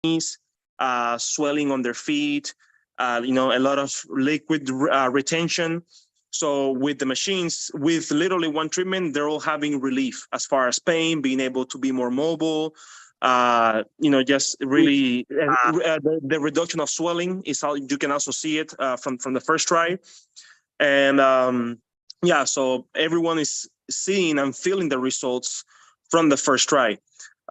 knees, swelling on their feet, a lot of liquid retention. So with the machines, with literally one treatment, they're all having relief as far as pain, being able to be more mobile. Just really the reduction of swelling is how you can also see it from the first try. And yeah, so everyone is seeing and feeling the results from the first try.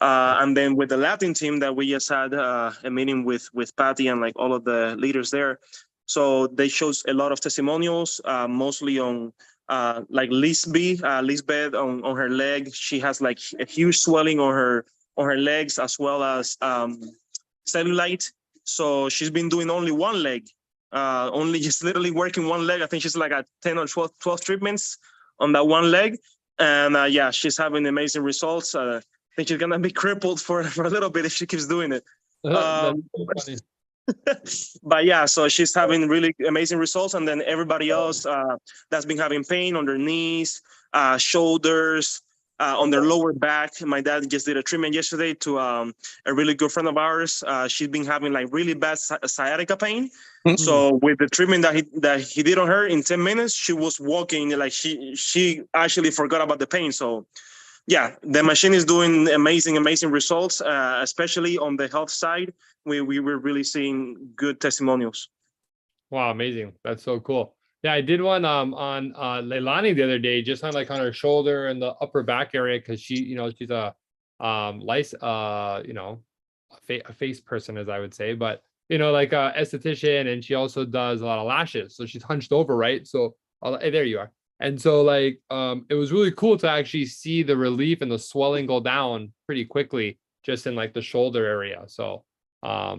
And then with the Latin team that we just had a meeting with Patty and like all of the leaders there. So they showed a lot of testimonials, mostly on like Lisbeth on her leg. She has like a huge swelling on her legs as well as cellulite. So she's been doing only one leg, only just literally working one leg. I think she's like at 10 or 12 treatments on that one leg. And yeah, she's having amazing results. I think she's gonna be crippled for a little bit if she keeps doing it. That's so funny. But yeah, so she's having really amazing results, and then everybody else that's been having pain on their knees, shoulders, on their lower back. My dad just did a treatment yesterday to a really good friend of ours. She's been having like really bad sciatica pain. So with the treatment that he did on her in 10 minutes, she was walking like she actually forgot about the pain. So yeah, the machine is doing amazing results, especially on the health side. We were really seeing good testimonials. Wow, amazing. That's so cool. Yeah, I did one on Leilani the other day, just on like on her shoulder and the upper back area, because she's a a face person, as I would say, but like a esthetician, and she also does a lot of lashes. So she's hunched over, right? So hey, there you are. And so like it was really cool to actually see the relief and the swelling go down pretty quickly just in like the shoulder area. So yeah,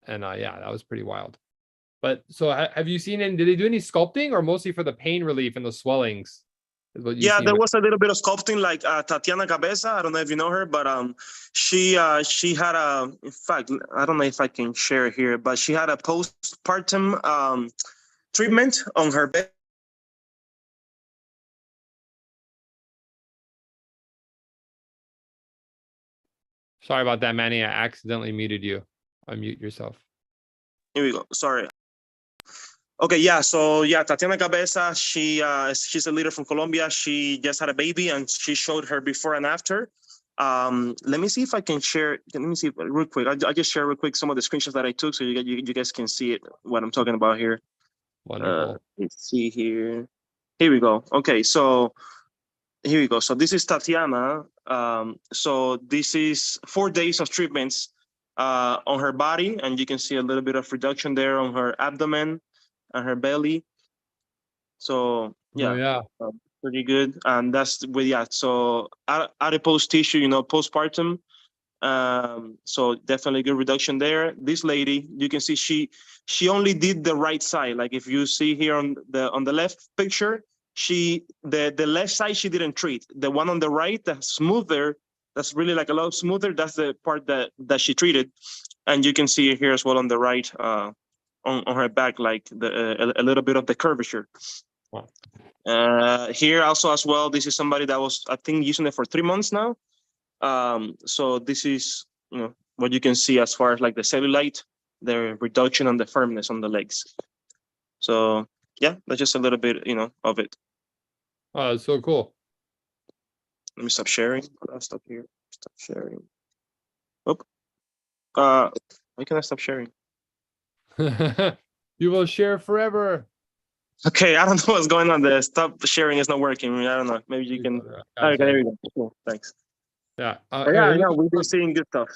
that was pretty wild. But so have you seen did they do any sculpting or mostly for the pain relief and the swellings? Yeah, there was a little bit of sculpting, like Tatiana Cabeza. I don't know if you know her, but she had a. In fact, I don't know if I can share here, but she had a postpartum treatment on her belly. Sorry about that, Manny. I accidentally muted you. Unmute yourself. Here we go. Sorry. Okay, yeah. So yeah, Tatiana Cabeza, she's a leader from Colombia. She just had a baby, and she showed her before and after. Let me see if I can share. Let me see real quick. I just share real quick some of the screenshots that I took, so you guys can see it. What I'm talking about here. Wonderful. Let's see here. Here we go. Okay, so here we go. So this is Tatiana. So this is 4 days of treatments on her body, and you can see a little bit of reduction there on her abdomen and her belly. So yeah, pretty good. And that's so adipose tissue, postpartum. So definitely good reduction there. This lady, you can see she only did the right side. Like if you see here on the left picture, the left side she didn't treat. The one on the right, that's smoother, that's really like a lot smoother, that's the part that she treated. And you can see here as well on the right, on her back, like a little bit of the curvature. Wow. Here also as well, this is somebody that was, I think, using it for 3 months now. So this is what you can see as far as like the cellulite, the reduction on the firmness on the legs. So yeah, that's just a little bit of it. Oh, that's so cool. Let me stop sharing. I'll stop here. Stop sharing. Oh, why can I stop sharing? You will share forever. Okay, I don't know what's going on. The stop sharing is not working. I don't know. Maybe you can. Okay, there we go. Cool. Thanks. Yeah. Yeah, we've been seeing good stuff.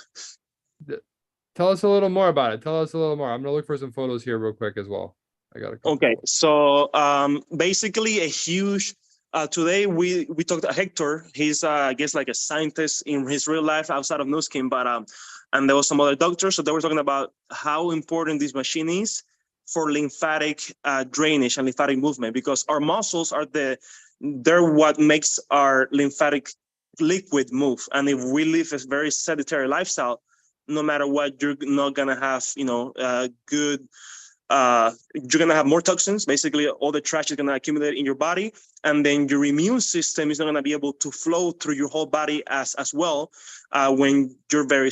Tell us a little more about it. Tell us a little more. I'm gonna look for some photos here real quick as well. I got a couple. Okay, so basically a huge. Today we talked to Hector. He's I guess like a scientist in his real life outside of Nuskin, but and there was some other doctors. So they were talking about how important this machine is for lymphatic drainage and lymphatic movement, because our muscles they're what makes our lymphatic liquid move. And if we live a very sedentary lifestyle, no matter what, you're not gonna have good you're going to have more toxins. Basically, all the trash is going to accumulate in your body, and then your immune system is not going to be able to flow through your whole body as well when you're very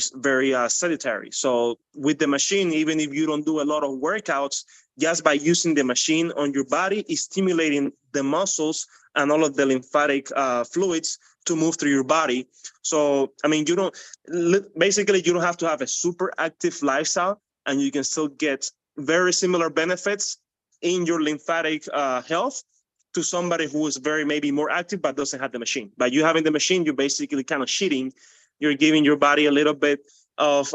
sedentary. So with the machine, even if you don't do a lot of workouts, just by using the machine on your body is stimulating the muscles and all of the lymphatic fluids to move through your body. So, I mean, you don't have to have a super active lifestyle, and you can still get very similar benefits in your lymphatic health to somebody who is maybe more active but doesn't have the machine. By you having the machine, you're basically kind of cheating. You're giving your body a little bit of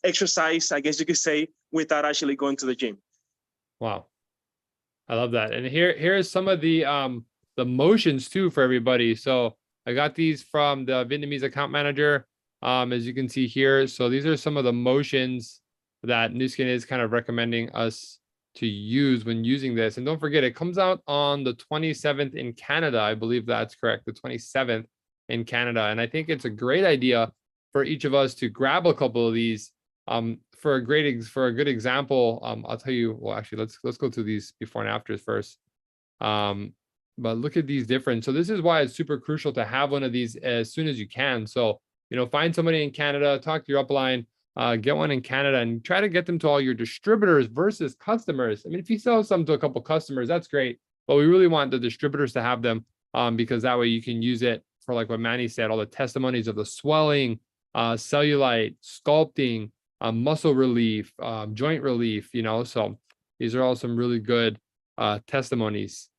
exercise, I guess you could say, without actually going to the gym. Wow, I love that. And here's some of the motions too for everybody. So I got these from the Vietnamese account manager, as you can see here. So these are some of the motions that Nu Skin is kind of recommending us to use when using this. And don't forget, it comes out on the 27th in Canada. I believe that's correct, the 27th in Canada. And I think it's a great idea for each of us to grab a couple of these. For a good example, I'll tell you, well, actually, let's go through these before and afters first. But look at these different. So this is why it's super crucial to have one of these as soon as you can. So, find somebody in Canada, talk to your upline, get one in Canada, and try to get them to all your distributors versus customers. I mean, if you sell some to a couple customers, that's great, but we really want the distributors to have them, because that way you can use it for, like what Manny said, all the testimonies of the swelling, cellulite, sculpting, muscle relief, joint relief, so these are all some really good testimonies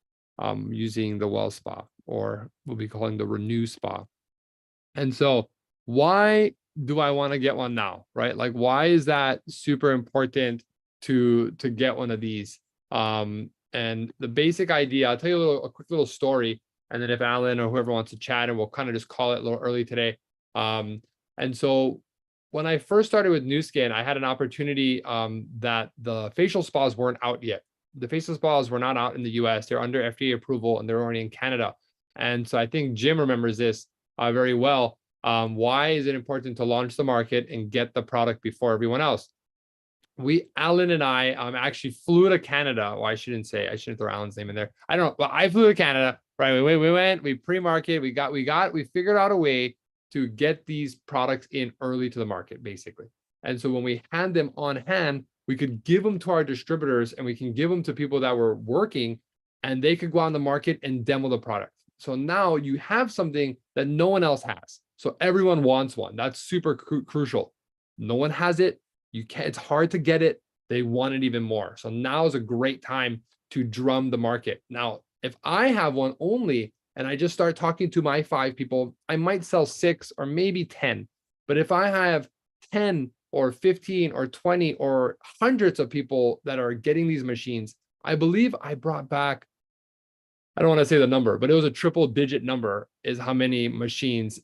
using the WellSpa, or we'll be calling the Renew Spa. And so why do I want to get one now, right? Like, why is that super important to get one of these? And the basic idea, I'll tell you a quick little story, and then if Alan or whoever wants to chat, and we'll kind of just call it a little early today. And so when I first started with Nu Skin, I had an opportunity that the facial spas weren't out yet. The facial spas were not out in the US. They're under FDA approval, and they're already in Canada. And so I think Jim remembers this very well. Why is it important to launch the market and get the product before everyone else? Alan and I actually flew to Canada. Well, I shouldn't throw Alan's name in there. I don't know. Well, I flew to Canada, right? We went, we pre-market, we figured out a way to get these products in early to the market, basically. And so when we had them on hand, we could give them to our distributors, and we can give them to people that were working, and they could go on the market and demo the product. So now you have something that no one else has. So everyone wants one. That's super crucial. No one has it. It's hard to get it. They want it even more. So now is a great time to drum the market. Now, if I have one only, and I just start talking to my 5 people, I might sell 6 or maybe 10. But if I have 10 or 15 or 20 or hundreds of people that are getting these machines, I believe I brought back, I don't want to say the number, but it was a triple digit number, is how many machines,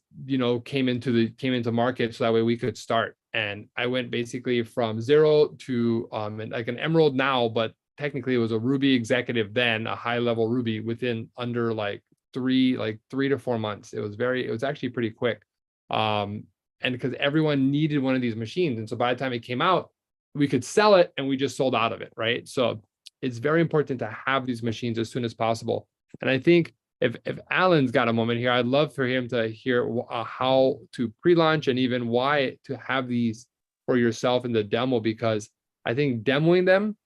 came into market. So that way we could start. And I went basically from 0 to like an emerald now, but technically it was a ruby executive then, a high level ruby, within under like 3 to 4 months. It was actually pretty quick. And because everyone needed one of these machines. And so by the time it came out, we could sell it, and we just sold out of it, right? So it's very important to have these machines as soon as possible. And I think if Alan's got a moment here, I'd love for him to hear how to pre-launch, and even why to have these for yourself in the demo, because I think demoing them,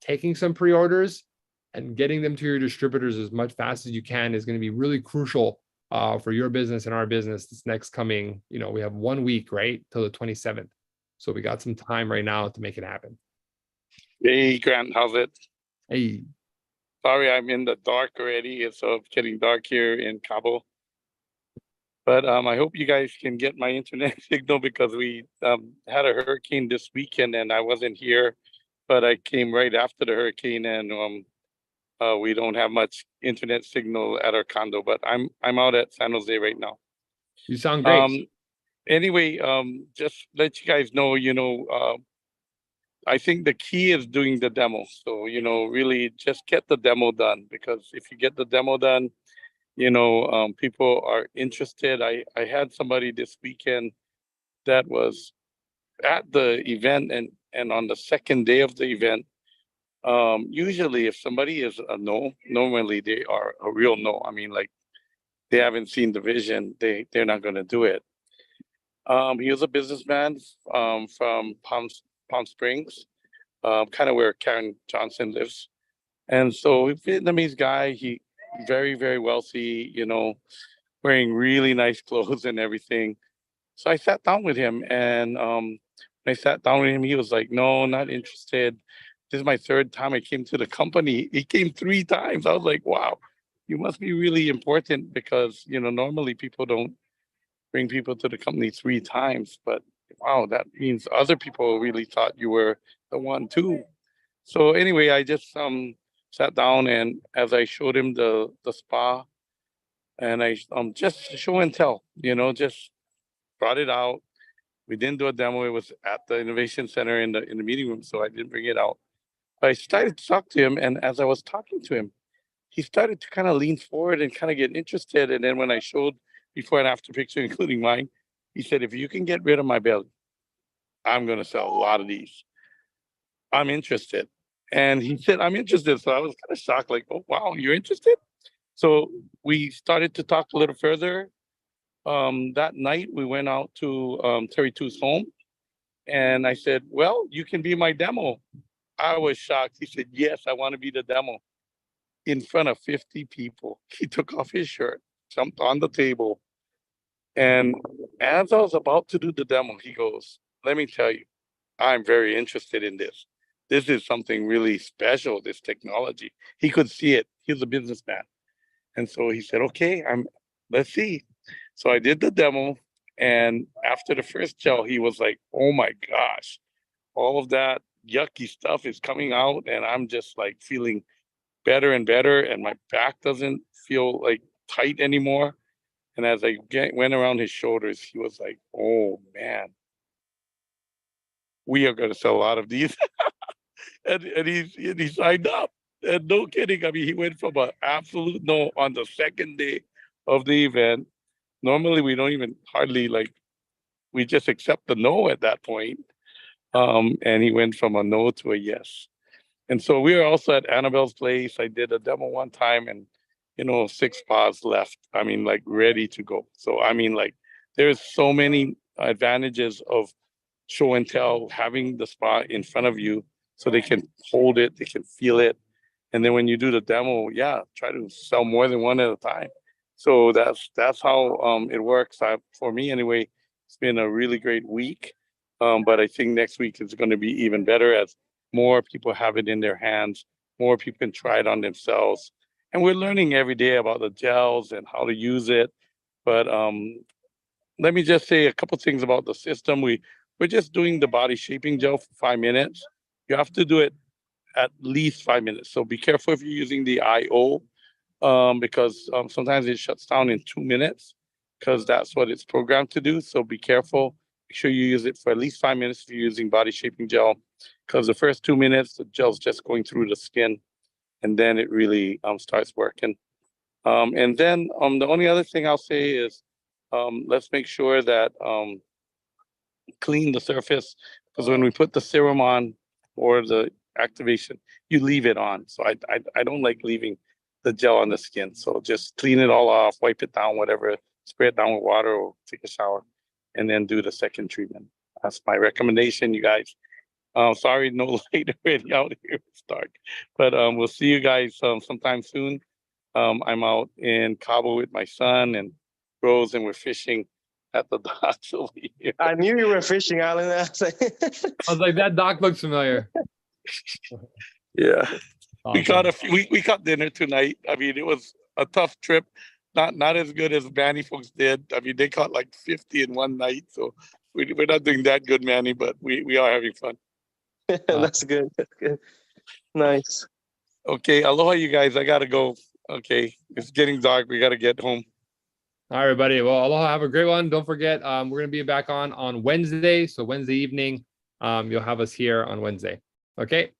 taking some pre-orders, and getting them to your distributors as much fast as you can is going to be really crucial for your business and our business this next coming, we have 1 week, right, till the 27th. So we got some time right now to make it happen. Hey, Grant, how's it? Hey. Sorry, I'm in the dark already. It's getting dark here in Cabo. But I hope you guys can get my internet signal, because we had a hurricane this weekend, and I wasn't here, but I came right after the hurricane, and we don't have much internet signal at our condo. But I'm out at San Jose right now. You sound great. Anyway, just let you guys know, I think the key is doing the demo. So, really just get the demo done, because if you get the demo done, people are interested. I had somebody this weekend that was at the event, and on the second day of the event, Usually if somebody is a no, normally they are a real no. I mean, like they haven't seen the vision, they're not gonna do it. He was a businessman from Palm Springs, kind of where Karen Johnson lives. And so Vietnamese guy, he very, very wealthy, you know, wearing really nice clothes and everything. So I sat down with him, and when I sat down with him, he was like, "No, not interested. This is my third time I came to the company." He came 3 times. I was like, "Wow, you must be really important because you know normally people don't bring people to the company 3 times, but wow, that means other people really thought you were the one too." So anyway, I just sat down, and as I showed him the spa, and I just show and tell, you know, just brought it out. We didn't do a demo. It was at the innovation center in the meeting room, so I didn't bring it out. But I started to talk to him, and as I was talking to him, he started to kind of lean forward and kind of get interested. And then when I showed before and after picture, including mine, he said, "If you can get rid of my belly, I'm going to sell a lot of these. I'm interested." And he said, "I'm interested." So I was kind of shocked, like, "Oh, wow, you're interested?" So we started to talk a little further. That night, we went out to Terry Two's home, and I said, "Well, you can be my demo." I was shocked. He said, "Yes, I want to be the demo." In front of 50 people, he took off his shirt, jumped on the table, and as I was about to do the demo, he goes, "Let me tell you, I'm very interested in this. This is something really special, this technology." He could see it. He was a businessman. And so he said, "Okay, let's see." So I did the demo, and after the first gel, he was like, "Oh my gosh, all of that yucky stuff is coming out, and I'm just like feeling better and better, and my back doesn't feel like tight anymore." And as I went around his shoulders, he was like, "Oh man, we are going to sell a lot of these." And he signed up. And no kidding. I mean, he went from an absolute no on the second day of the event. Normally, we don't even hardly like, we just accept the no at that point. And he went from a no to a yes. And so we were also at Annabelle's place. I did a demo one time, and, you know, 6 spas left. I mean, like ready to go. So, I mean, like there's so many advantages of show and tell, having the spa in front of you so they can hold it, they can feel it. And then when you do the demo, yeah, try to sell more than one at a time. So that's how it works. For me anyway, it's been a really great week. But I think next week is going to be even better as more people have it in their hands, more people can try it on themselves. And we're learning every day about the gels and how to use it. But let me just say a couple things about the system. We're just doing the body shaping gel for 5 minutes. You have to do it at least 5 minutes. So be careful if you're using the IO, because sometimes it shuts down in 2 minutes because that's what it's programmed to do. So be careful. Make sure you use it for at least 5 minutes if you're using body shaping gel, because the first 2 minutes, the gel's just going through the skin, and then it really starts working. And then the only other thing I'll say is let's make sure that clean the surface, because when we put the serum on or the activation, you leave it on. So I don't like leaving the gel on the skin. So just clean it all off, wipe it down, whatever, spray it down with water or take a shower, and then do the second treatment. That's my recommendation, you guys. Sorry, no light already out here. It's dark, but we'll see you guys sometime soon. I'm out in Cabo with my son and Rose, and we're fishing at the dock. So I knew you were fishing, Alan. I was like, that dock looks familiar. yeah, Awesome. we caught dinner tonight. I mean, it was a tough trip. Not as good as Manny folks did. I mean, they caught like 50 in one night. So we're not doing that good, Manny, but we are having fun. That's good. That's good. Nice. Okay, aloha, you guys. I gotta go. Okay, it's getting dark. We gotta get home. All right, everybody. Well, aloha. Have a great one. Don't forget, we're gonna be back on Wednesday. So Wednesday evening, you'll have us here on Wednesday. Okay.